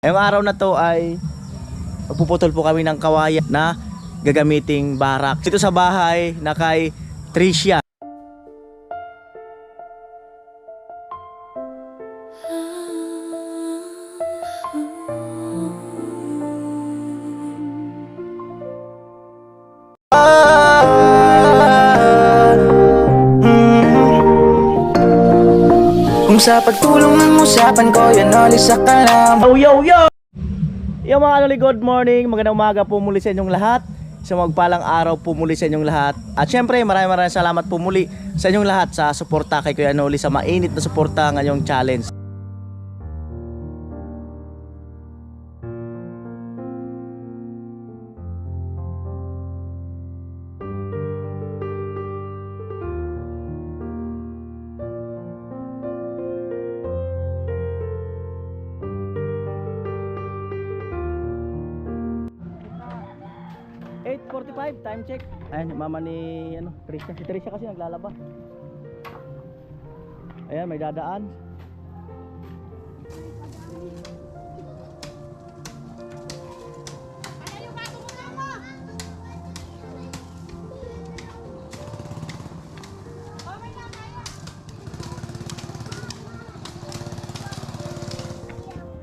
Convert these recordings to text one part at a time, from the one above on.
Ngayong araw na to ay magpuputol po kami ng kawayan na gagamiting barak dito sa bahay na kay Tricia. Kung sa pagtulong ng usapan ko, yan alis sa kalam. Yo! Yung mga kanoli, good morning, magandang umaga po muli sa inyong lahat. Sa magpalang araw po muli sa inyong lahat. At syempre maraming salamat po muli sa inyong lahat sa suporta kay Kuya Noli, sa mainit na suporta ngayong challenge. Time check. Ayan, mama ni Tricia. Si Tricia kasi naglalaba. Ayan, may dadaan.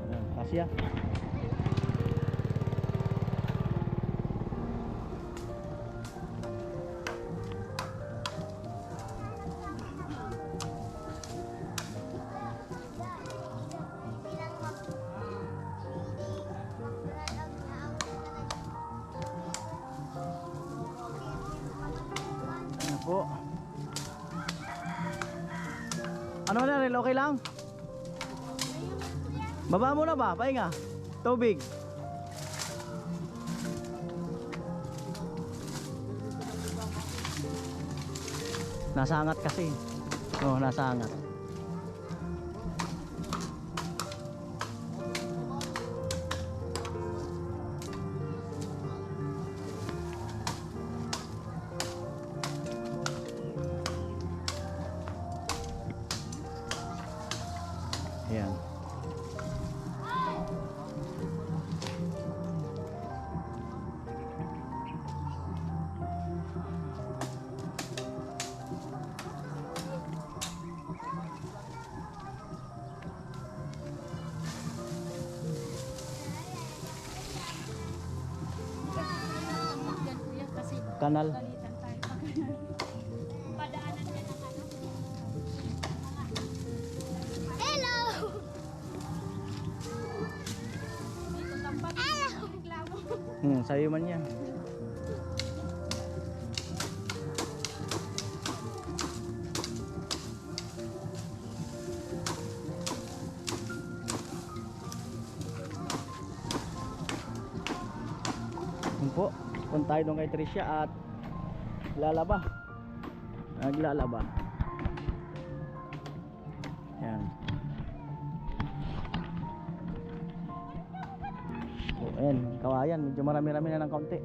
Ayan, kasya. Po. Ano na rin? Okay lang? Baba muna ba? Pahinga. Tubig. Nasangat kasi. Oh, nasangat. Ayan. Kanal. Sa'yo man yan. Yun po, punta tayo doon kay Tricia at naglalaba. Yan. Ayan, kawayan, medyo marami-rami na ng kaunti.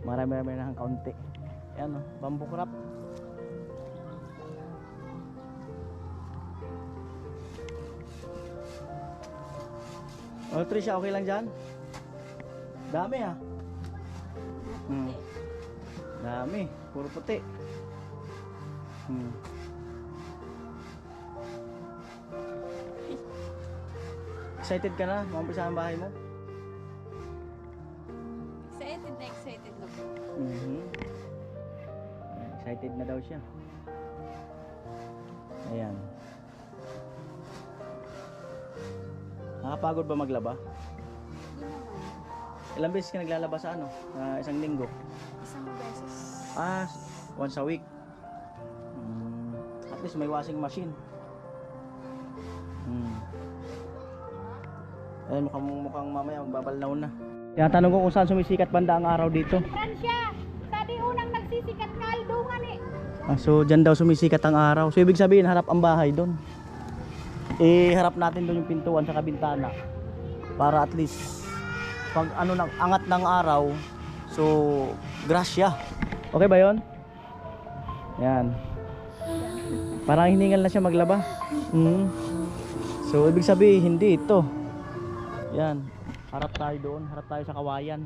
Marami-rami na ng kaunti. Ayan o, bamboo crop. O Tricia, okay lang dyan? Dami ah. Dami, puro puti. Excited ka na? Mampisa ang bahay mo? Excited na. Excited na daw siya. Ayan. Nakapagod ba maglaba? Ilang beses ka naglalaba sa isang linggo? Isang beses. Once a week. At least may washing machine. Ayan, mukhang mamaya magbabalnaw na. Tinatanong ko kung saan sumisikat banda ang araw dito. Francia, sabi unang nagsisikat kaldungan eh. So dyan daw sumisikat ang araw. So ibig sabihin harap ang bahay doon. Harap natin doon yung pintuan sa bintana. Para at least pag angat ng araw, so grasya. Okay ba yon? Yan. Parang hiningal na siya maglaba. So ibig sabihin hindi ito. Yan, harap tayo doon, harap tayo sa kawayan.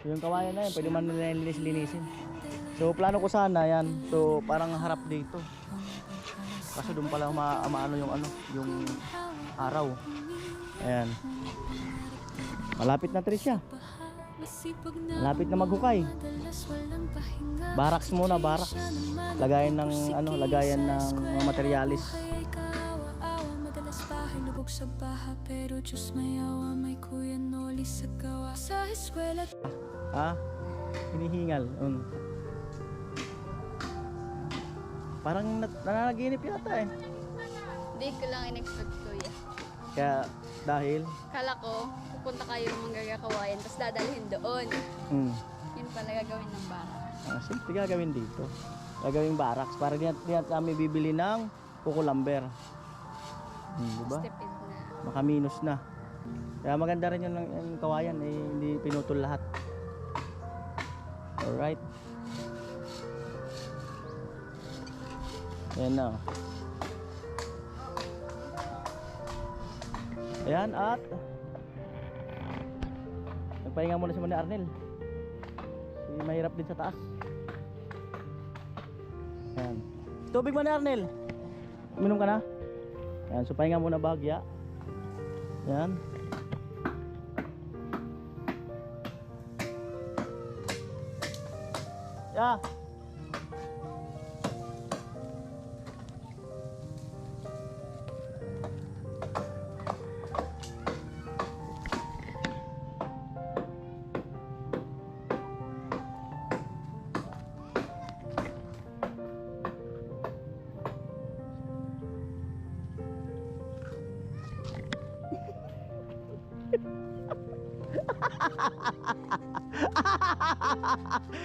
So yung kawayan na yan, pwede man nilinis-linisin. So plano ko sana yan, so parang harap dito. Kaso doon pala maano yung araw. Ayan. Malapit na Tricia. Malapit na maghukay. Baraks muna, baraks. Lagayan ng lagayan ng mga materialis. Sa baha pero Diyos may awa, may Kuya Noli sa gawa sa eskwela. Ha? Hinihingal. Parang nananaginip yata eh. Hindi ko lang in-expect, kuya. Kaya dahil Kala ko, pupunta kayo ng manggagakawayan, tapos dadalhin doon. Yun pala gagawin ng bara. Simple gagawin dito. Gagawing barracks para di kami bibili ng kukulamber. Diba? Stipid na. Baka minus na. Kaya maganda rin yung kawayan eh, hindi pinutol lahat. Alright. Ayan na. Ayan at nagpahinga muna si Mani Arnel. Kasi mahirap din sa taas. Ayan. Tubig Mani Arnel. Uminom ka na? Ayan, so pahinga muna bagya. Ayan. Yeah.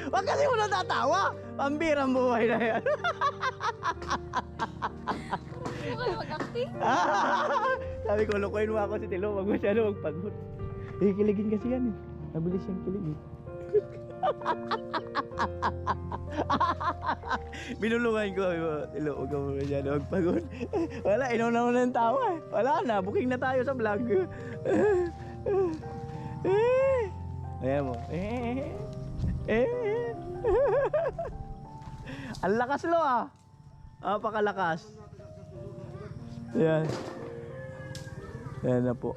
Wag kasi mo natatawa. Pambirang buhay na yan. Ano kayo mag-acting? Sabi ko, lukuin mo ako si Tilo. Wag masyado magpagod. Kikiligin kasi yan eh. Nabilis siyang kiligin. Binulungan ko. Tilo, wag mo masyado magpagod. Wala, inauna mo na ng tawa eh. Wala na, booking na tayo sa vlog. Ayan mo. Ang lakas lo ah. Napakalakas. Ayan. Ayan na po.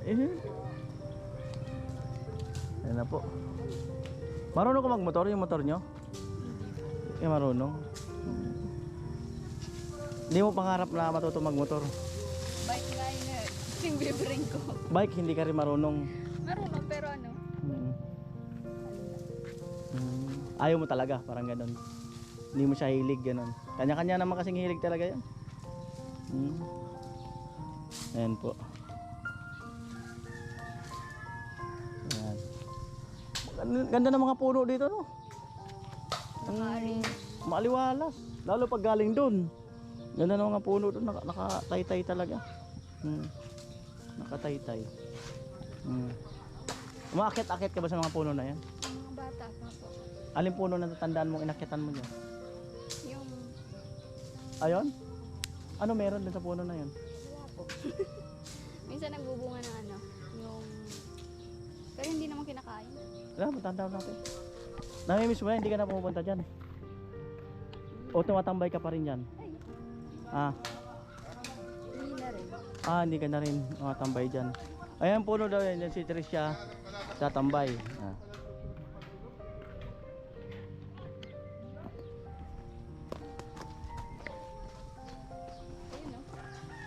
Ayan na po. Marunong ko magmotor yung motor nyo? Hindi marunong. Hindi mo pangarap na matuto magmotor? Bike nga yun eh. Yung bibring ko. Bike, hindi ka rin marunong. Marunong pero ano? Ayaw mo talaga, parang ganun. Hindi mo siya hilig, ganun. Kanya-kanya naman kasing hilig talaga yan. Ayan po. Ayan. Ganda ng mga puno dito, no? Maaliwalas. Lalo pag galing dun. Ganda ng mga puno dun, nakataytay talaga. Nakataytay. Umaakit-akit ka ba sa mga puno na yan? Yung mga bata pa po. Alin puno na tatandaan mong inakitan mo dyan? Yung Ayon? Ano meron din sa puno na yan? wala po. Minsan nagbubunga ng ano, yung pero hindi naman kinakain. Wala, matanda natin. Namimiss mo yan, hindi ka na pumupunta dyan. O tumatambay ka pa rin dyan? Hindi na rin. Hindi ka na rin tumatambay dyan. Ayan puno daw yan, si Tricia tatambay.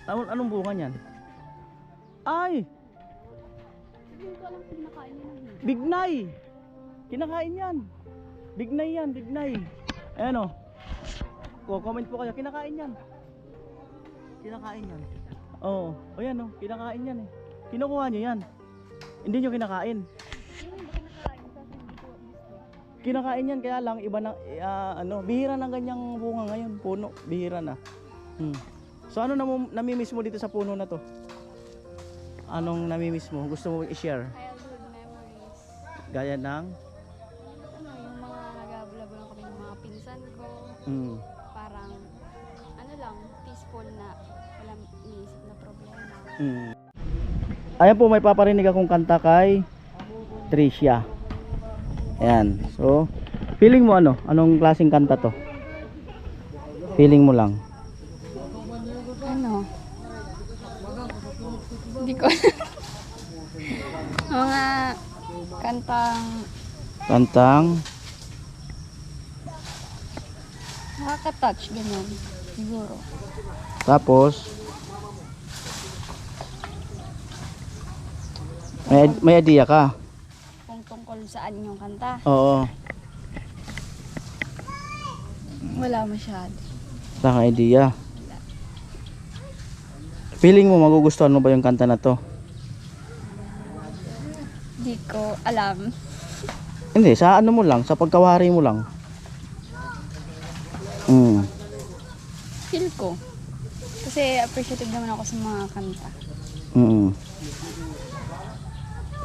Ayun, no? Anong bunga niyan? Ay! Hindi ko alam kung kinakain niya ng hindi. Bignay! Kinakain yan. Bignay yan, bignay. Ayan o. Comment po kayo, kinakain yan. Kinakain yan. Oo. O yan o, kinakain yan eh. Kinukuha nyo yan. Hindi nyo kinakain. Yung hindi kinakain kasi hindi ko gusto. Kinakain yan, kaya lang iba na, bihira ng ganyang bunga ngayon. Puno, bihira na. So ano namimiss mo dito sa puno na to? Anong namimiss mo? Gusto mo i-share? Childhood memories. Gaya ng? Ano, yung mga nag-abula-bula kami ng mga pinsan ko. Parang, ano lang, peaceful Ayan po, may paparinig akong kanta kay Tricia. Ayan. So, feeling mo ano? Anong klaseng kanta to? Feeling mo lang. Ano? Hindi ko mga kantang nakaka-touch, ganyan. Siguro. Tapos, may idea ka? Kung tungkol saan yung kanta. Oo. Wala masyado. Wala kang idea. Feeling mo magugustuhan mo ba yung kanta na to? Hindi ko alam. Hindi, sa ano mo lang, sa pagkawari mo lang. Feel ko. Kasi appreciative naman ako sa mga kanta.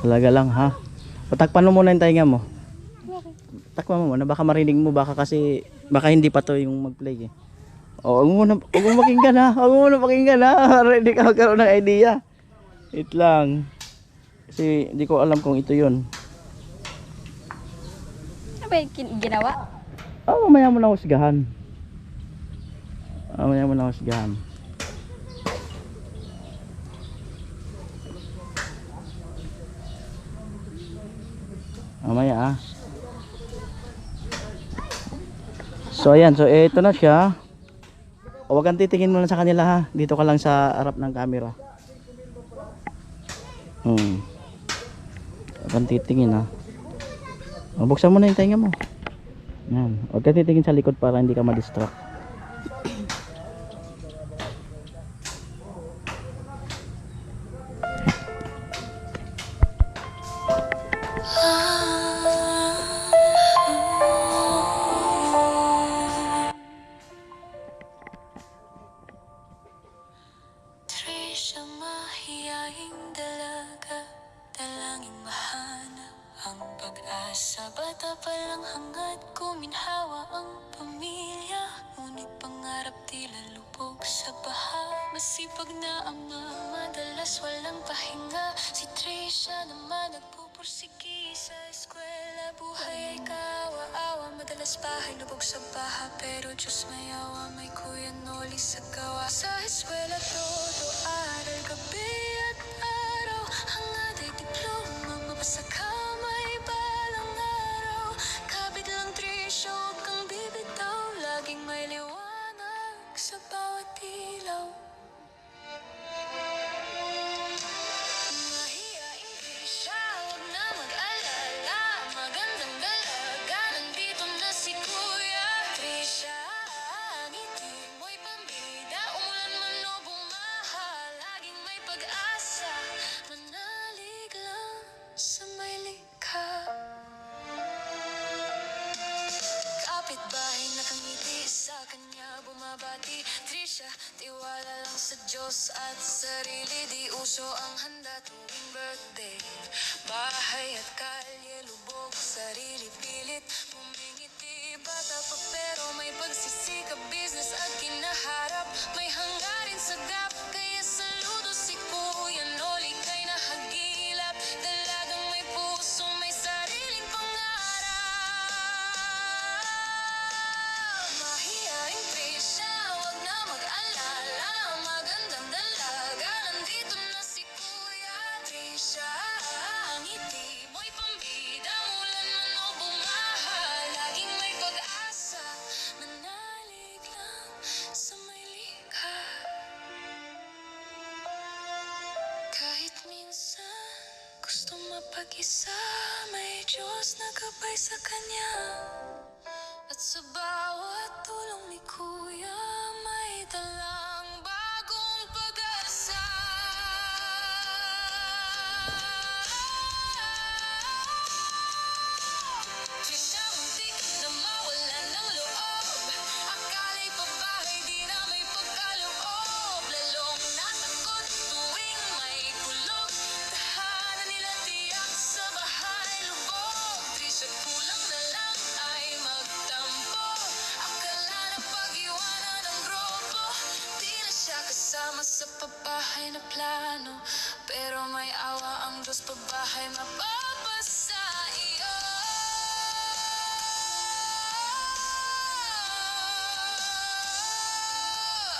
Talaga lang ha. Patakpan mo muna yung tainga mo. Okay. Takpan mo muna, baka marinig mo, baka kasi, baka hindi pa to yung mag-play eh. O, huwag mo pakinggan ha. Huwag mo muna pakinggan ha. Hindi ka magkaroon ng idea. Wait lang. Kasi hindi ko alam kung ito yun. Ano ba yung ginawa? Mamaya mo na husgahan. Mamaya mo na husgahan. Mamaya ah. So ayan, so ito na siya. Huwag kang titingin mo lang sa kanila ha. Dito ka lang sa harap ng camera. Huwag kang titingin ha. Buksan mo na yung tenga mo. Yan. Huwag kang titingin sa likod para hindi ka ma-distract. Trisha, mahiyaing dalaga, dalangin mahanap ang pag-asa. Bata pa lang hangad kuminhawa ang pamilya, ngunit pangarap tila lubog sa baha. Masipag na ama, madalas walang pahinga. Si Trisha naman nagpupursigi sa eskwela. Buhay ay kaawa-awa, madalas bahay lubog sa baha. Pero Diyos may awa, may Kuya Noli sa gawa. Sa eskwela todo aral, gabi at araw. Hangad ay diploma, mapasa ka may balang araw. Kabit lang Trisha, huwag kang bibitaw. Laging may liwanag sa bawat ilaw. Mahiyaing Trisha, huwag na mag-alala. Magandang dalaga, nandito na si Kuya. Trisha, ngiti mo'y pambida. Umulan man o bumaha, laging may pag-asa. Manalig lang sa may likha. Kapitbahay nakangiti sa kanya bumabati. Trisha, tiwala lang sa Diyos at sarili. Di uso ang handa tuwing birthday. Bahay at kalye, lubog, sarili, pilit pumingiti. Bata pa pero may pagsisikap, business at kinaharap. May hangarin sa gap, kaya saludo si Kuya Noli kay nahagilap. Dalagang may puso, may sariling pangarap. Mahiyaing Trisha, huwag na mag-alala. Magandang dalaga, nandito na si Kuya. Trisha, ngiti mo'y pambida. Mulan man o bumaha, laging may pag-asa. Manalig lang sa may likha. Kahit minsan gusto mapag-isa, may Diyos na gabay sa kanya. At sa bawat tulong ni Kuya, may dalang bagong pag-asa. Trisha, muntik na mawalan ng loob. Akala'y pabahay, di na may pagkaloob. Lalong natakot tuwing may kulog. Tahanan nila tiyak sa bahay lubog. Trisha, kulang na lang ay magtampo. Akala na pag-iwanan kasama sa pabahay na plano, pero may awa ang Diyos pabahay mapapasa iyo.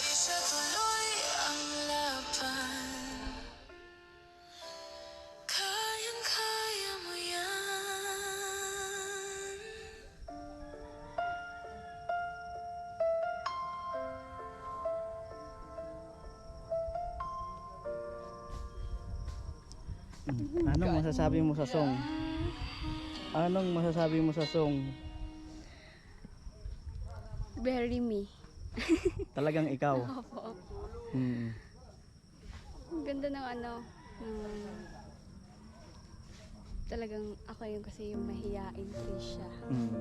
Di siya tuloy ang laban, kayang-kaya mo yan. Anong masasabi mo sa song? Anong masasabi mo sa song? Bury me. Talagang ikaw. Opo. Mm. Ang ganda ng ano, talagang ako yung kasi yung mahiyain siya. Mm.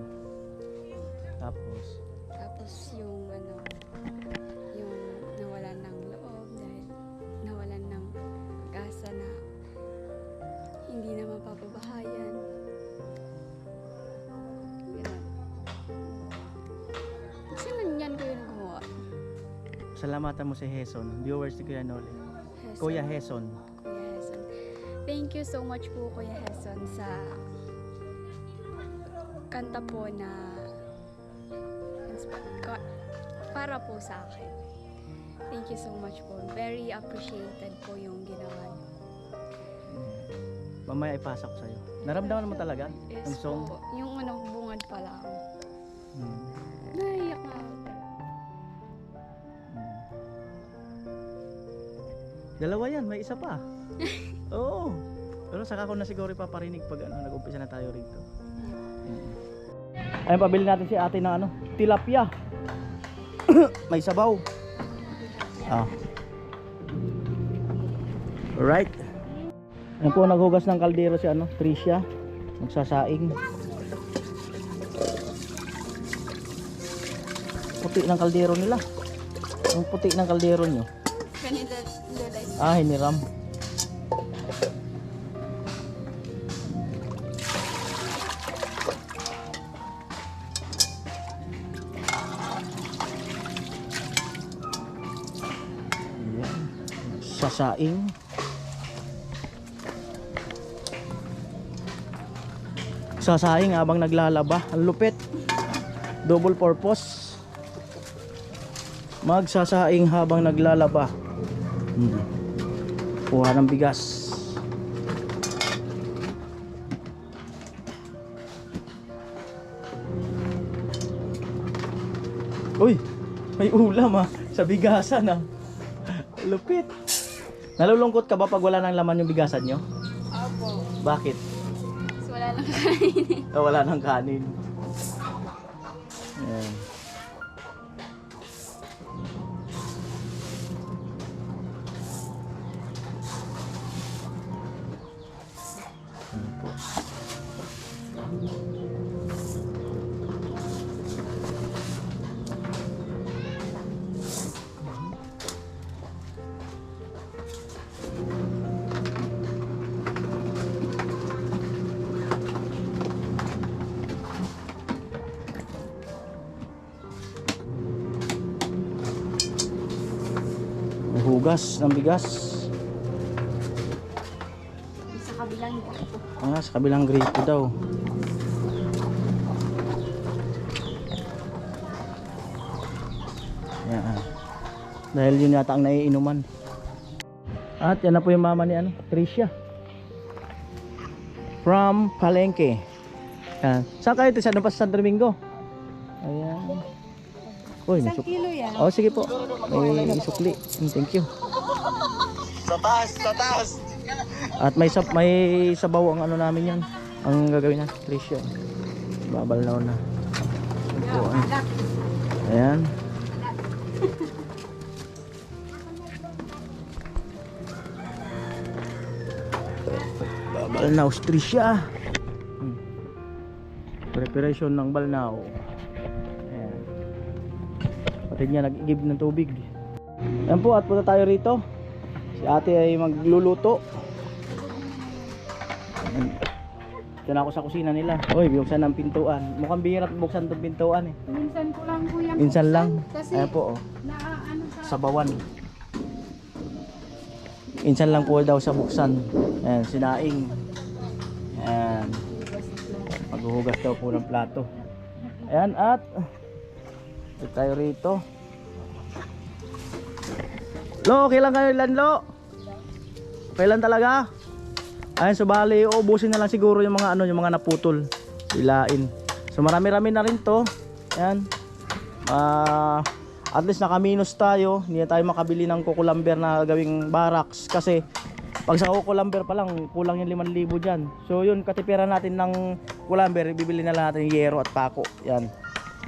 Tapos, Tapos yung ano, yung nawalan ng loob dahil nawalan ng pag-asa na hindi na mapapabahayan. Ganun. Kasi nanyan ko yung gumawa. salamatan mo si Heson, viewers ni Kuya Noli. Heson. Kuya Heson. Kuya Heson. Thank you so much po Kuya Heson sa kanta po na para po sa akin. Thank you so much po. Very appreciated po yung ginawa niyo. Mamaya ipasa ko sa'yo. Naramdaman mo talaga Yes ang song? po. Yung unang bungad pa lang. Hmm. Naiyak na ako. Hmm. Dalawa yan, may isa pa. Oo. Pero saka ko na siguro ipaparinig pag nag-umpisa na tayo rito. Ayun, pabili natin si ate ng tilapia. May sabaw. Ah. Alright. Ayun po, naghugas ng kaldero si Tricia. Magsasaing. Puti ng kaldero nila. Ang puti ng kaldero nyo. Ganito nila. Ah, hiniram. Ayan. Sasaing. Sasaing habang naglalaba. Ang lupit. Double purpose. Magsasaing habang naglalaba. Kuha ng bigas. Uy, may ulam sa bigasan Lupit. Nalulungkot ka ba pag wala nang laman yung bigasan nyo? Opo. Bakit? So, wala lang kainin. Wala nang kanin. Ayan. Hugas ng bigas. Sa kabilang dito. Sa kabilang gripo daw. Yan. Dahil yun yata ang naiinuman. At yan na po yung mama ni Tricia. From Palengke. Yan. Saan kayo ito? Saan pa sa Santo Domingo? Ayan. Uy, may Kilo yan. Oh, sige po. May sukli. Thank you. Sa taas. At may sabaw ang namin yan. Ang gagawin na, Tricia. Babalnaw na. Ayan. Babalnaw, Tricia. Preparation ng balnaw. Ayan. Pati niya nag-igib ng tubig. Ayan po, at punta tayo rito. Si ate ay magluluto. Ito na ako sa kusina nila. Uy, buksan ang pintuan. Mukhang bihirap buksan itong pintuan Minsan ko lang po yan. Minsan lang. Kasi Ayan po, na ano sa sabawan. Minsan lang po daw sa buksan. Ayan, sinaing. Ayan. Maghuhugas daw po ng plato. Ayan, at dito tayo rito. Lo, okay lang kayo lan, Lo? Okay lang talaga? Ayan, so bali, uubusin na lang siguro yung mga yung mga naputol. Ilain. So marami-rami na rin to. Ayan. At least naka-minus tayo. Hindi na tayo makabili ng kukulamber na gawing barracks kasi pag sa kukulamber pa lang kulang yung 5,000 dyan. So yun, katipiran natin ng kukulamber, bibili na lang natin yero at pako. Yan.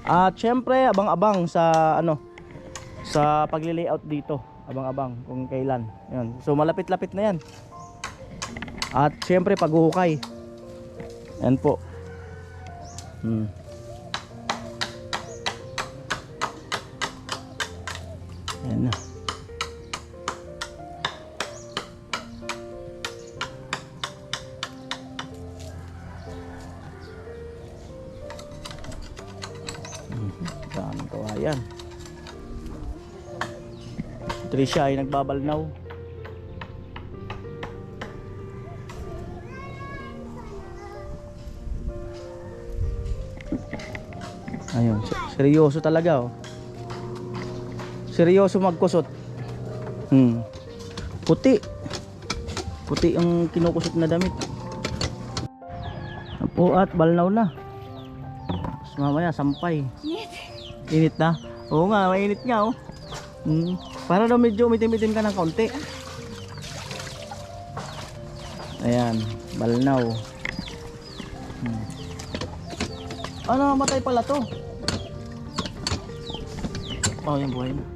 At syempre abang-abang sa sa pagli-layout dito. Abang-abang kung kailan. Yan. So malapit-lapit na yan. At syempre paghuhukay. Yan po. Ayan na. Daming kawayan. Trisha ay nagbabalnaw. Ayun, seryoso talaga, oh. Seryoso magkusot. Puti. Puti ang kinukusot na damit. Apo at balnaw na. Tapos mamaya sampay. Init na? Oo nga, mainit nga, oh. Para daw medyo umitim-itim ka ng kaunti. Ayan, balnaw. Ano, matay pala to. Oh, yan buhay na.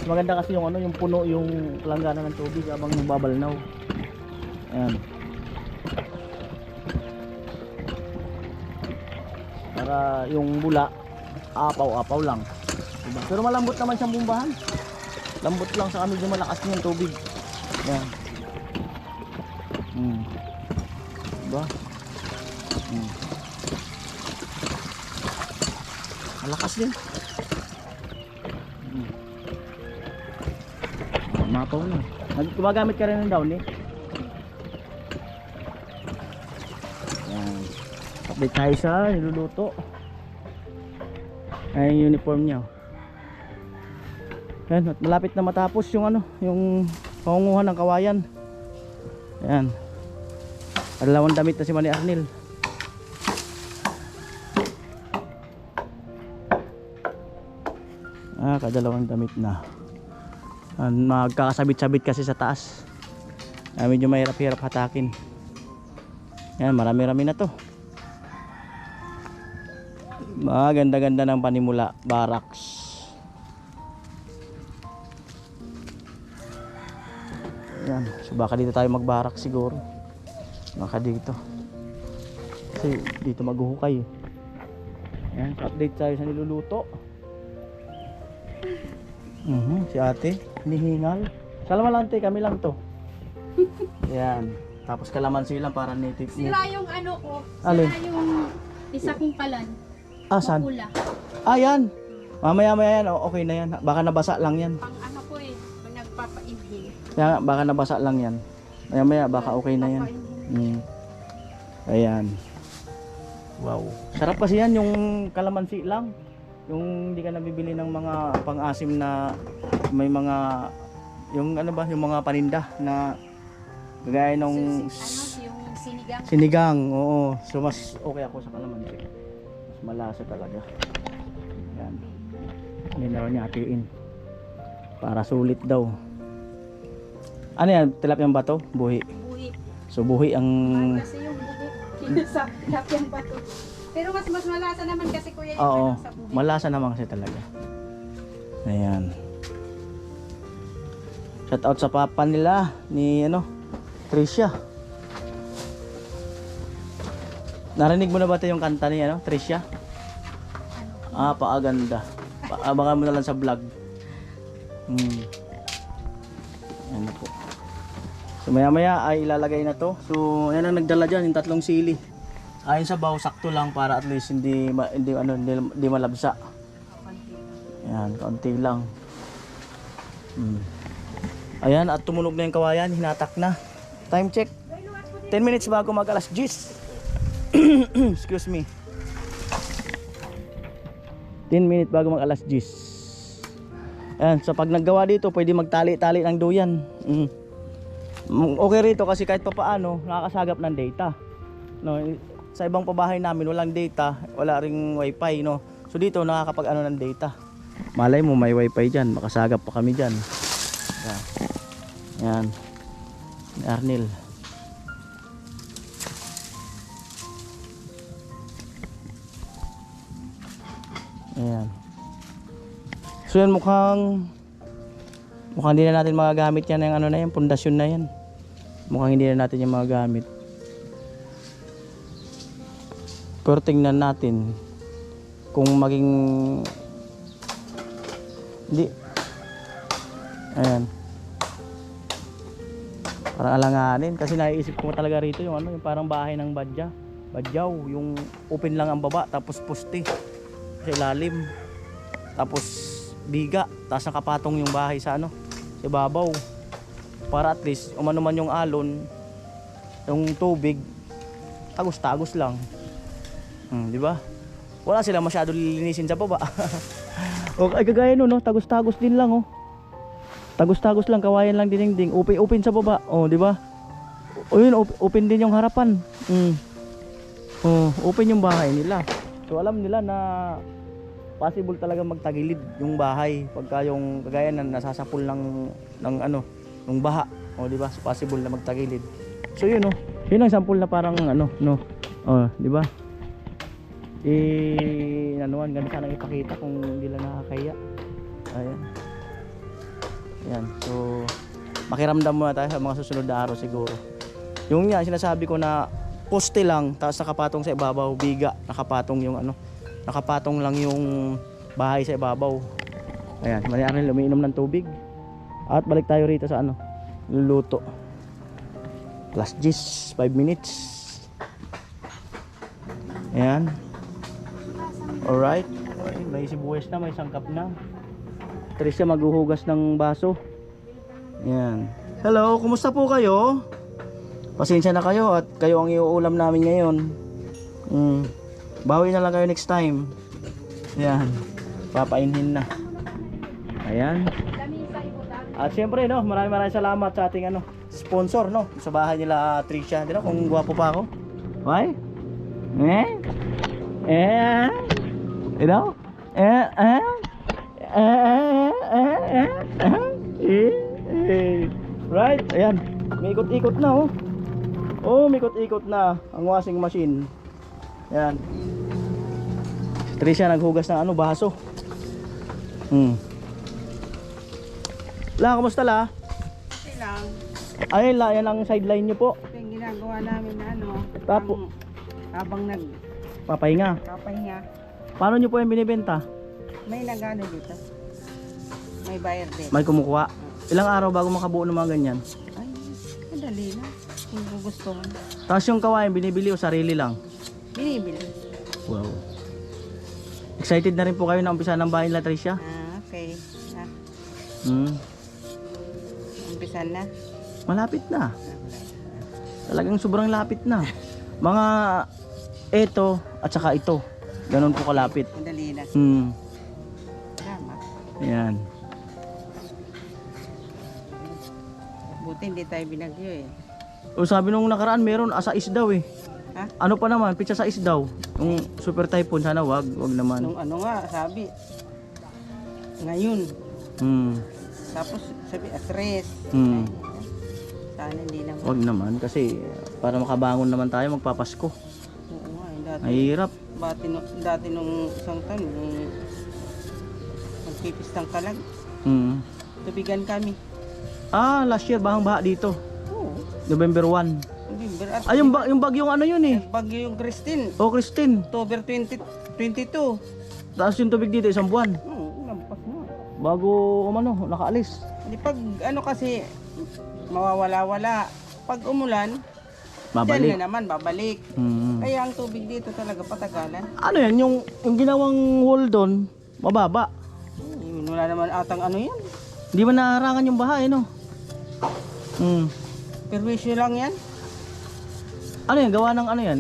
Maganda kasi yung yung puno, yung langgana ng tubig habang nagbabalnaw. Ayan. Para yung bula apaw-apaw lang. Diba? Pero malambot naman siyang bumbahan. Lambot lang sa medyo malakas yung tubig. Ayan. Diba? Malakas din. Mapaw na. Gumagamit ka rin ng down, eh. Ayan. Update tayo sa niluluto. Ayan yung uniform niya. Ayan, at malapit na matapos yung yung pangunguhan ng kawayan. Ayan. Dalawang damit na si Manny Arnel. Kadalawang damit na. Magkakasabit-sabit kasi sa taas. Medyo mahirap-hirap hatakin. Yan, marami-rami na to. Maganda-ganda ng panimula, barracks. Yan, so baka dito tayo mag-barracks siguro. Baka dito. Kasi dito maghuhukay. Yan, so update tayo sa niluluto. Si ate, hinihingal. Salamalante, kami lang to. Yan. Tapos kalamansi lang para native. Sira yung ko. Alin? Sira yung isa kong palan. Saan? Pula. Yan. Mamaya yan, okay na yan. Baka nabasa lang yan. Pang ko pag nagpapa-inhale. Kaya baka nabasa lang yan. Maya baka okay na yan. Ayan. Wow. Sarap kasi yan yung kalamansi lang. Yung hindi ka nabibili ng mga pang-asim na may mga yung yung mga paninda na gaya nung yung sinigang. sinigang. Oo. So mas okay ako sa kalamansi. Mas malasa talaga. Yan. Hindi na niya hatiin. Para sulit daw. Ano yan? Tilapiyang bato? Buhi. Buhi. So buhi ang Kasi yung buhi sa tilapiyang bato. Pero mas malasa naman kasi kuya yung oo, sa buhi. malasa naman kasi talaga. Ayan. Shout out sa papa nila ni Trisha. Narinig mo na ba yung kanta ni Trisha? Paaganda. Abangan mo na lang sa vlog. Ano po. So maya ay ilalagay na to. So yan ang nagdala dyan, yung 3 sili. Ayon sa baw, sakto lang para at least hindi malabsa. Yan, kaunti lang. Ayan, at tumunog na yung kawayan, hinatak na. Time check. 10 minutes bago mag alas 10. Excuse me. 10 minutes bago mag alas 10. Ayan, so pag naggawa dito, pwede magtali-tali ng duyan. Okay rito kasi kahit pa paano, nakakasagap ng data. No, sa ibang pabahay namin, walang data, wala ring wifi, no. So dito, nakakapag-ano ng data. Malay mo, may wifi dyan, makasagap pa kami dyan. Ayan. Ni Arnel. Ayan. So yan mukhang hindi na natin magagamit yan yung ano na yan, pundasyon na yan. Mukhang hindi na natin yung magagamit. Pero tingnan natin kung maging hindi. Ayan. Parang alanganin kasi naiisip ko talaga rito yung ano, yung parang bahay ng badyaw, yung open lang ang baba tapos poste sa ilalim. Tapos biga, tapos nakapatong yung bahay sa ano, sa ibabaw. Para at least umano man yung alon, yung tubig tagos-tagos lang. Di ba? Wala sila masyado lilinisin sa baba. O ay kagaya no, tagos-tagos din lang oh. Tagos-tagos lang, kawayan lang dinding, open sa baba. Oh, di ba? O yun, open din yung harapan. Oh, open yung bahay nila. So alam nila na possible talaga magtagilid yung bahay pagka yung kagaya na nasasapul ng ano, ng baha. O di ba? So, possible na magtagilid. So yun oh. Yun ang sample na parang ano, no. Oh, di ba? Nanuan ganda sana ipakita kung hindi lang nakakaya. Ayan. Ayan. So makiramdam muna tayo sa mga susunod na araw siguro. Yung nga sinasabi ko na poste lang tapos nakapatong sa ibabaw, biga, nakapatong yung ano, nakapatong lang yung bahay sa ibabaw. Ayan, maniaral umiinom ng tubig. At balik tayo rito sa ano, luluto. Plus 10, 5 minutes. Ayan. Alright. May sibuyas na, may sangkap na. Trisha maghuhugas ng baso. Ayan. Hello, kumusta po kayo? Pasensya na kayo at kayo ang iuulam namin ngayon. Bawi na lang kayo next time. Ayan. Papainhin na. Ayan. At syempre no, maraming salamat sa ating ano, sponsor no, sa bahay nila Trisha. Di ba kung gwapo pa ako? Why? You know? Right? Ayan. May ikot-ikot na oh. Oh, may ikot-ikot na ang washing machine. Ayan. Trisha naghugas ng ano, baso. La, kumusta la? Okay lang. Ayun la, yan ang sideline nyo po. Ito yung ginagawa namin na ano. Tapo. Habang Papahinga. nagpapahinga, Paano nyo po yung binibenta? may nagano dito. May buyer din. May kumukuha. Ilang araw bago makabuo ng mga ganyan? Ay, madali na. Kung gusto mo. Tapos yung kawain, binibili o sarili lang? Binibili. Wow. Excited na rin po kayo na umpisa ng bahay nila Trisha? Okay. Umpisan na. Malapit na. Talagang sobrang lapit na. Mga ito at saka ito. Ganon po kalapit. Madali na. Tama. Ayan. Buti hindi tayo binagyo eh. O sabi nung nakaraan meron asais daw eh. Ha? Ano pa naman, pizza sais daw. Yung super typhoon, sana wag naman. Nung ano nga, sabi. Ngayon. Tapos sabi, atres. Sana hindi naman. Wag naman kasi para makabangon naman tayo magpapasko. Oo nga, dati. Mahirap. Dati nung isang taon, magpipistang kalag. Tubigan kami. Ah, last year bahang baha dito. Oo. November 1. November at Ay, yung bagyong ano yun eh. bagyo yung Christine. Oh, Christine. October 2022. Tapos yung tubig dito isang buwan. Lampas mo. Bago umano, nakaalis. Hindi pag ano kasi mawawala-wala. Pag umulan, dyan Babalik. na naman babalik. Kaya ang tubig dito talaga patagalan. Ano yan, yung ginawang wall doon, mababa. Wala naman atang ano yan. Hindi man naharangan yung baha, no? Perwisyo lang yan. Ano yan? Gawa ng ano yan?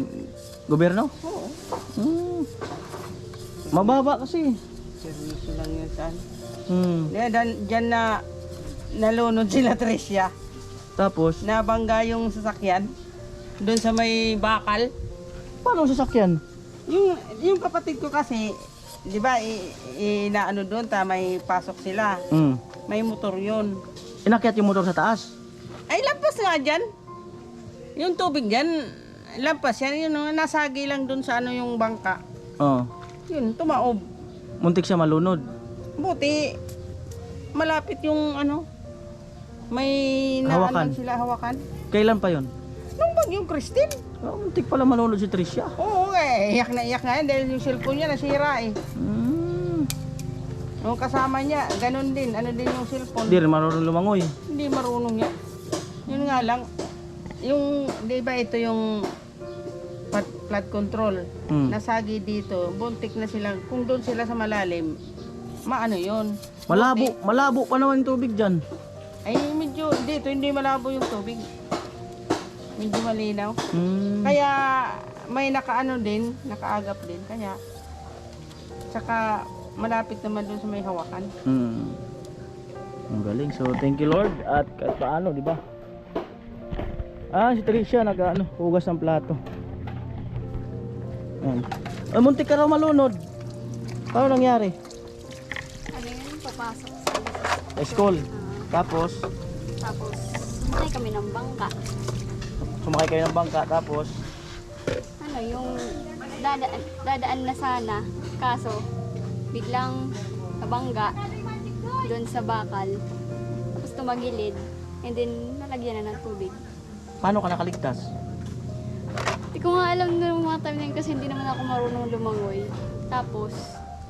Gobyerno? Oo. Mababa kasi. Perwisyo lang yan saan. Hmm. Diyan na nalunod sila Tricia. Tapos, Nabangga yung sasakyan. Doon sa may bakal. paano ang sasakyan? Yung kapatid ko kasi, di ba, inaano doon, may pasok sila. May motor yun. Inakyat yung motor sa taas. Ay, lampas nga dyan. Yung tubig dyan, lampas yan. Yun, nasagi lang doon sa ano yung bangka. Oh. Yun, tumaob. Muntik siya malunod. Buti, malapit yung ano, may Hawakan. naanan sila hawakan. Kailan pa yon? Nung bagyong Christine. Oh, muntik pala malunod si Tricia. Oo, iyak na iyak nga yan dahil yung cellphone niya nasira eh. Yung kasama niya, ganun din. Ano din yung cellphone. Hindi rin marunong lumangoy. Hindi marunong niya. Yun nga lang, yung, di ba ito yung flood control. Nasagi dito, buntik na sila. Kung doon sila sa malalim, maano yun. Malabo pa naman yung tubig dyan. Ay, medyo, dito hindi malabo yung tubig. Medyo malinaw. Kaya, may nakaano din, nakaagap din. Kaya, tsaka, malapit naman doon sa may hawakan. Ang galing. So, thank you Lord. At kahit paano, di ba? Si Tricia hugas ng plato. Ayan. Ay, muntik ka raw malunod. Paano nangyari? Ano yun, papasok Sa school. Tapos, Tapos, sumakay kami ng bangka. sumakay kayo ng bangka. Tapos, Ano, yung dadaan na sana. Kaso, biglang nabangga doon sa bakal. Tapos tumagilid. And then, nalagyan na ng tubig. paano ka nakaligtas? Hindi ko nga alam na mga time na yun kasi hindi naman ako marunong lumangoy. Tapos,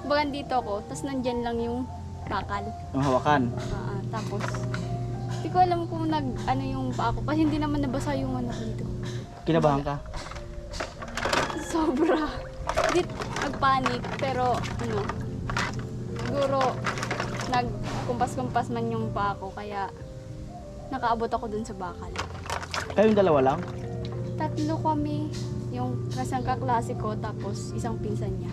bagan dito ako. Tapos nandyan lang yung bakal. Yung hawakan. Tapos, hindi ko alam kung ano yung paa ko. Kasi hindi naman nabasa yung ano dito. Kinabahan ka? Sobra. Hindi nagpanik, pero ano, siguro nagkumpas-kumpas man yung paa ko, kaya nakaabot ako dun sa bakal. Kayong dalawa lang? Tatlo kami, yung kasang kaklase ko, tapos isang pinsan niya.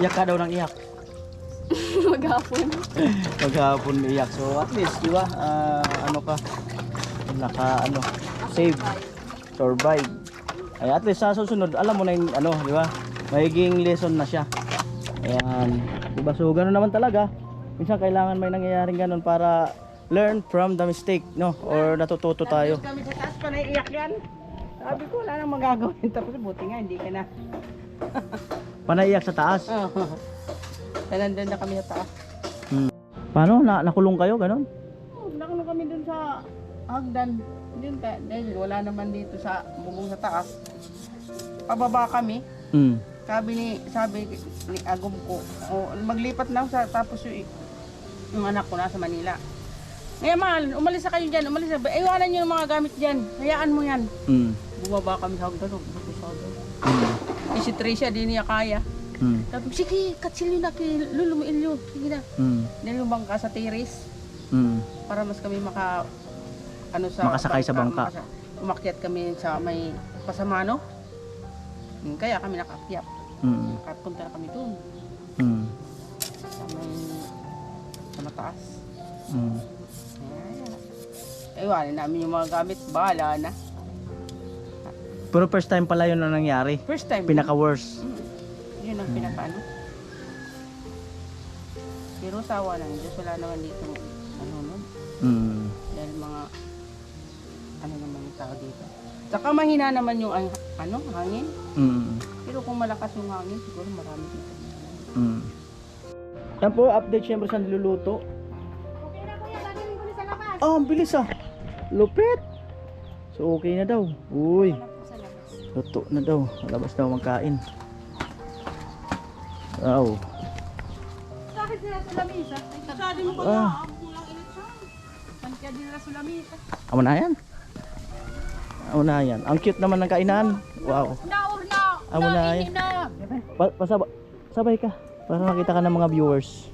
Iyak ka daw ng iyak. Maghapon. Maghapon iyak. So at least, di ba? Save. Survive. Ay, at least sa susunod, alam mo na yung di ba? Magiging lesson na siya. Ayan. Di ba? So ganoon naman talaga. Minsan kailangan may nangyayaring ganun para learn from the mistake, no? Or natututo tayo. Kami sa taas pa naiiyak yan. Sabi ko, wala nang magagawin. Tapos buti nga, hindi ka na. Panaiyak sa taas. Nandun na kami sa taas. Paano? Nakulong kayo? Ganun? Nakulong kami dun sa hagdan. Dahil wala naman dito sa bubong sa taas. Pababa kami. Sabi ni Agum ko, maglipat na sa tapos yung anak ko nasa Manila. Ngayon mahal, umalis na kayo dyan, umalis na. Iwanan nyo yung mga gamit dyan, hayaan mo yan. Bumaba kami sa hagdan, si Tricia, di niya kaya. Sabi, sige, katsil yun na, lulumuin yun, sige na. Nilumang ka sa tiris, para mas kami makasakay sa bangka. Umakyat kami sa may Pasamano. Kaya kami nakaakyat. Nakapunta na kami doon. Sa mataas. Iwanin namin yung mga gamit, bahala na. Pero first time pala yun na nangyari. First time. Pinaka-worst. Yun ang pinaka-ano. Pero sawa lang, Diyos wala naman dito nun. Dahil mga naman yung tao dito. Saka mahina naman yung hangin. Pero kung malakas yung hangin, siguro marami dito. Yan po, update syempre sa niluluto. Okay na kuya, gagawin ko sa labas. Ang bilis Lupit. So okay na daw. Uy. Sa labas. Luto na daw. Labas daw magkain. Wow. Bakit sila sa lamisa? Sabi mo ko Ah. mulang init siya. Kaya din nila sa lamisa. Amo na yan. Amo na yan. Ang cute naman ng kainan. Wow. Naur na! Amo na yan. Sabay ka. Para makita ka ng mga viewers.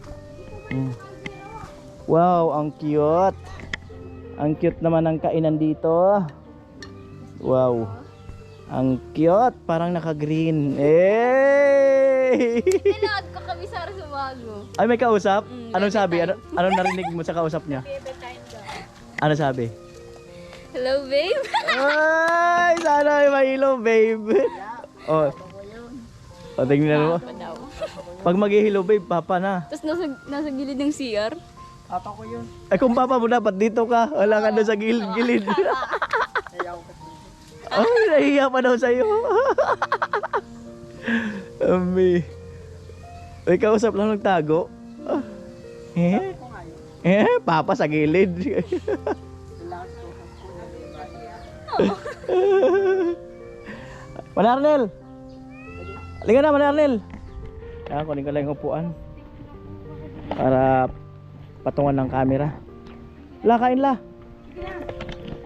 Wow, ang cute. Ang cute naman ng kainan dito. Wow. Ang cute, parang naka-green. Eh! Nilaad ko kami sa sumago. Ay, may kausap? Anong baby sabi? time. Anong narinig mo sa kausap niya? Ano sabi? Hello, babe. Ay, sana ay mahilo, babe. Oh. O, tingnan mo. Papa daw. Pag mag-hello, babe, papa na. Tapos nasa gilid ng CR. Papa ko yun. Ay, kung papa mo dapat dito ka. Wala ka doon sa gilid-gilid. Ay, nahiya pa daw sa'yo. Ami. May kausap lang nagtago. Papa sa gilid. Manarnel! Halika na, Manarnel! Ayan, kunin ko lang yung upuan. Para patungan ng camera. La, kain la!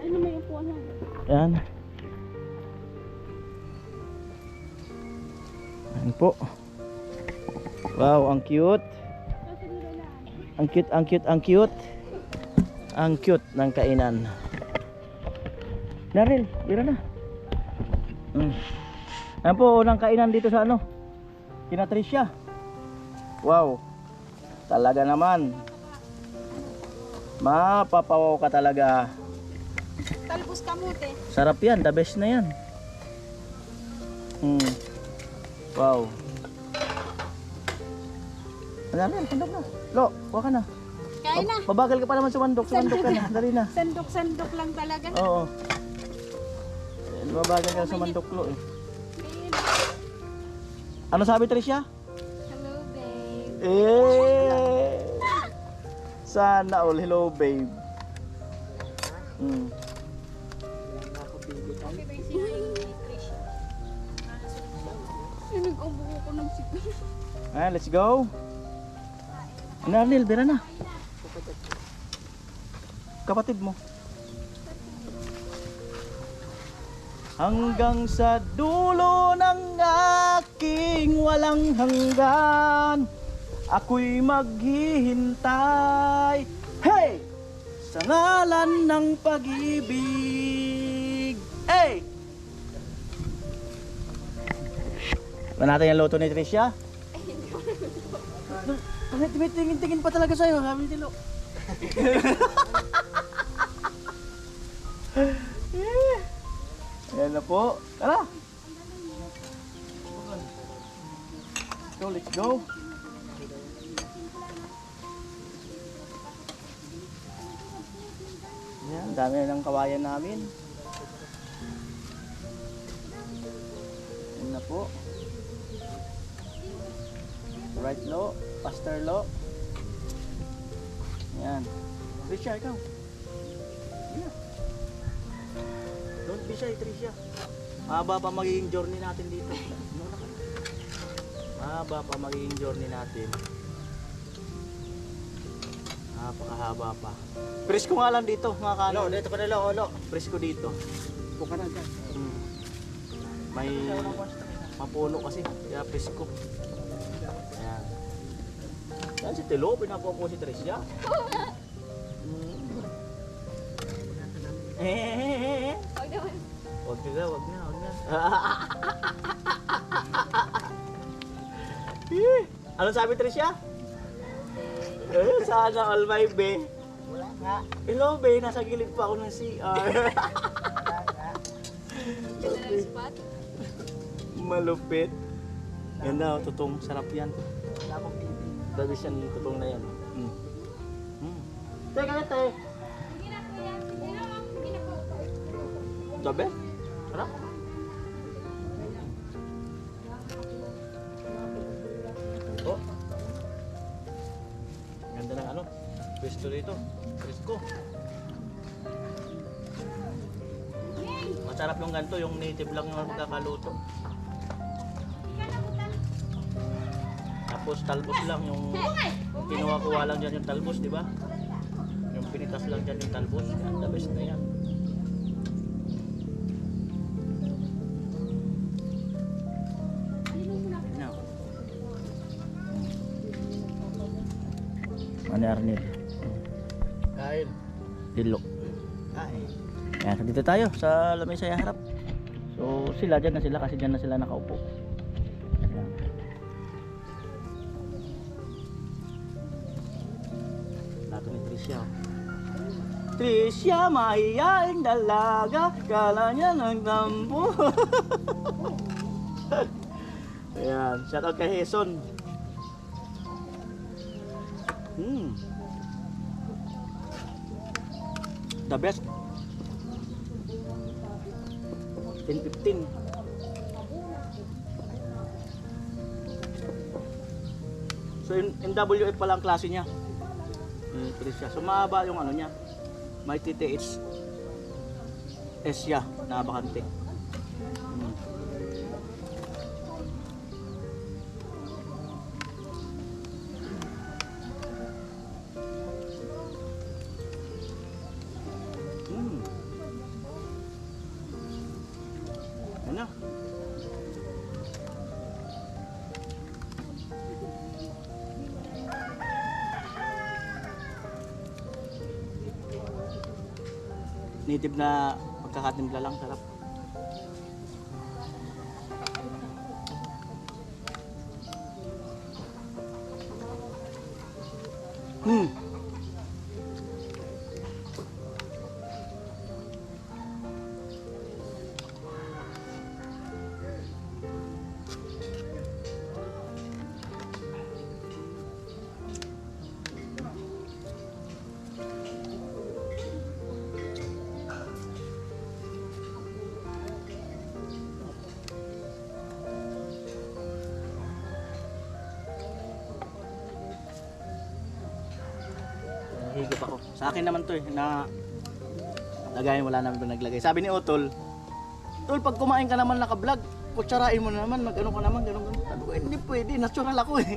Ano may upuan na? Ayan. Ayan po. Wow, ang cute. Ang cute, ang cute, ang cute. Ang cute ng kainan. Naril, bira na. Ayan po, unang kainan dito sa ano, kina Tricia. Wow, talaga naman. Mapapawaw ka talaga. Talbos kamote. Sarap yan, the best na yan. Wow. Naril, sandok na. Lo, huwag ka na. Kain na. Mabagal ka pa naman sumandok ka na. Dali na. Sandok-sandok lang talaga. Oo. Mabagal ka sa manduklo eh. Ano sabi Tricia? Hello, babe. Eh. Sana all. Hello babe. Nag-ubo ko ng siguro. Let's go. Arnel, bira na. Kapatid mo. Hanggang sa dulo ng aking walang hanggan, ako'y maghihintay. Hey! Sa ngalan ng pag-ibig. Hey! Ba natin yung loto ni Tricia? Tingin-tingin pa talaga sa'yo, sabi ni Tilo. Ayan na po. Tara! So, let's go. Ayan, dami na ng kawayan namin. Ayan na po. Right lo, pastor lo. Ayan. Tricia, ikaw. Ayan. Don't be shy, Tricia. Mahaba pa magiging journey natin dito. Mahaba pa magiging journey natin. Napakahaba pa. Presko nga lang dito, mga kanon. Dito pa nila, Olo. Presko dito. Buka na dyan. May mapuno kasi, kaya presko. Ayan. Yan si Tilo, pinapo po si Tricia. Wag na, wag na, wag na. Ano sabi Tricia? Sana all my be. Wala nga. Hello be, nasa gilid pa ako ng CR. Spot. Malupit. Yan daw, tutong. Sarap yan. Wala akong pipi. Dabi siya tutong na yan. Teka na tayo. Dabi? Sarap. Oh. Ganda ng ano. Pwesto dito. Presko. Masarap yung ganito, yung native lang yung magkakaluto. Tapos talbos lang yung kinuha-kuha lang dyan yung talbos, di ba? Yung pinitas lang dyan yung talbos. Yan, the best na yan. Ano Arnel? Kain. Dilo. Ayan, so dito tayo sa lamesa sa harap. So sila dyan na sila kasi dyan na sila nakaupo. Ayan. Lato ni Tricia. Tricia, mahiyain dalaga, kala niya ng tampo. Ayan, shout out kay Heson. The best. 10-15. So NWF pala ang klase niya. Tricia. So mahaba yung ano niya. May TTH S siya na bakante. Ano? Native na pagkakatimpla lang, sarap. Higop ako. Sa akin naman to na lagayan, wala naman doon naglagay. Sabi ni Utol, Tol, pag kumain ka naman naka-vlog, kutsarain mo na naman, mag-ano ka naman, gano'n. Sabi ko, hindi pwede, natural ako eh.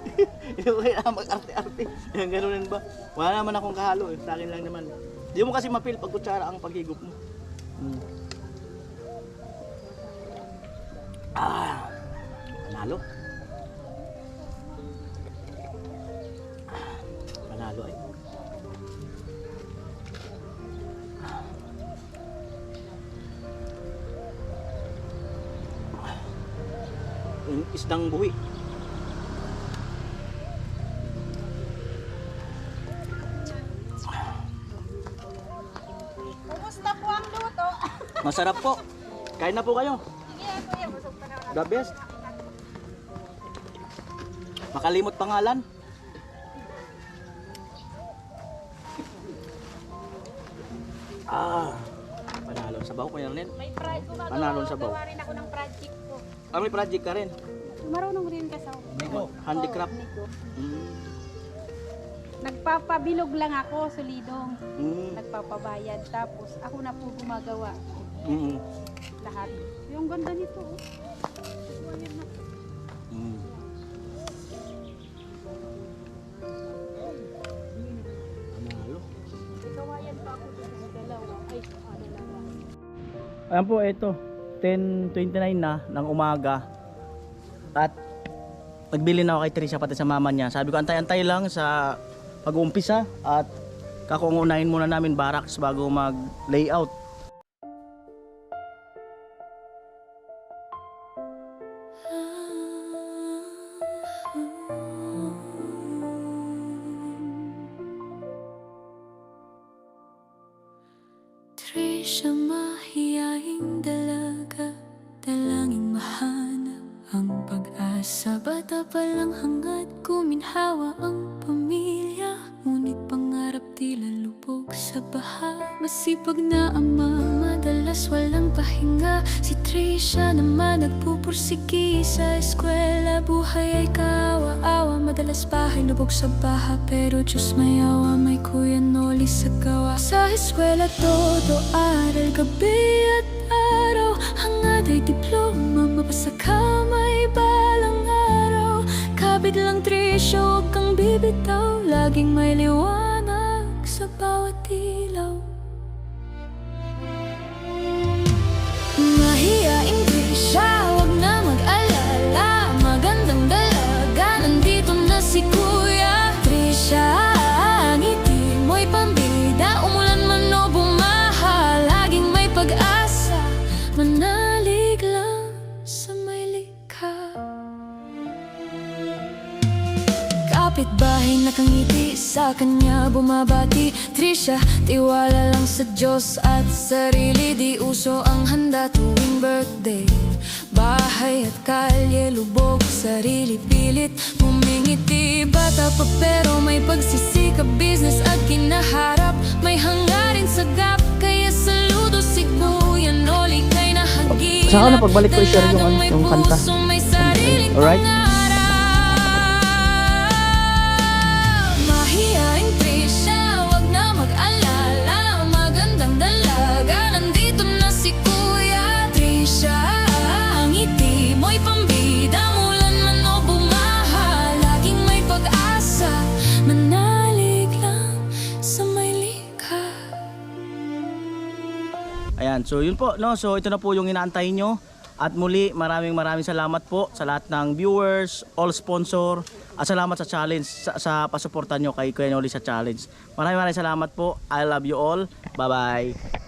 Hindi ko kaya mag-arte-arte. Yung gano'n ba? Wala naman akong kahalo eh, sa akin lang naman. Hindi mo kasi mapil pag kutsara ang paghigop mo. Panalo. Panalo ay. Isdang buhi. Kumusta po ang luto? Masarap po. Kain na po kayo. Sige, kuya, busog pa na ako. The best. Makalimot pangalan. Panalon sa baw ko yan rin. May gumagawa Panalon sa baw. rin ako ng project ko. May project ka rin. Marunong rin kasi ako. Handicraft. Niko. Mm. Nagpapabilog lang ako, solidong. Mm. Nagpapabayad. Tapos ako na po gumagawa Mm. lahat. Yung ganda nito. Oh. Mm. Panalo. Kawayan pa ako dito sa dalawa. Ay, dalawa. Ayan po, ito. 10:29 na ng umaga. At nagbili na ako kay Tricia pati sa mama niya. Sabi ko, antay-antay lang sa pag-uumpisa at kakungunahin muna namin barracks bago mag-layout. Tricia, mahiyaing dalaga, dalangin mahanap ang pag-asa. Bata pa lang hangad kuminhawa ang pamilya, ngunit pangarap tila lubog sa baha. Masipag na ama, madalas walang pahinga. Si Tricia naman nagpupursigi sa eskwela. Buhay ay kaawa-awa, madalas bahay lubog sa baha. Pero Diyos may awa, may Kuya Noli sa gawa. Sa eskwela todo aral, gabi at araw. Hangad ay diploma, mapasa ka may balang araw. Kabig lang Tricia, huwag kang bibitaw. Laging may liwanag sa bawat ilaw. Mahiyaing Tricia, huwag na mag-alala. Magandang dalaga, nandito na si Kuya. Tricia, ang ngiti mo'y pambida. kanya bumabati. Trisha, tiwala lang sa Diyos at sarili. Di uso ang handa tuwing birthday. Bahay at kalye, lubog, sarili, pilit ngumingiti. Bata pa pero may pagsisikap, business at kinaharap. May hangarin sa gap, kaya saludo si Kuya Noli kay nahagilap. Saka na pagbalik ko i-share yung kanta. Alright? Mahiyaing Trisha, wag na mag-alala. Magandang dalaga, nandito na si Kuya. Trisha, ang ngiti mo'y pambida. Mulan man o bumaha, laging may pag-asa. Manalig lang sa may likha. Ayan, so yun po, no? So ito na po yung inaantay nyo. At muli, maraming salamat po sa lahat ng viewers, all sponsor, at salamat sa challenge, sa pasuportan nyo kay Kuya Noli sa challenge. Maraming salamat po. I love you all. Bye-bye.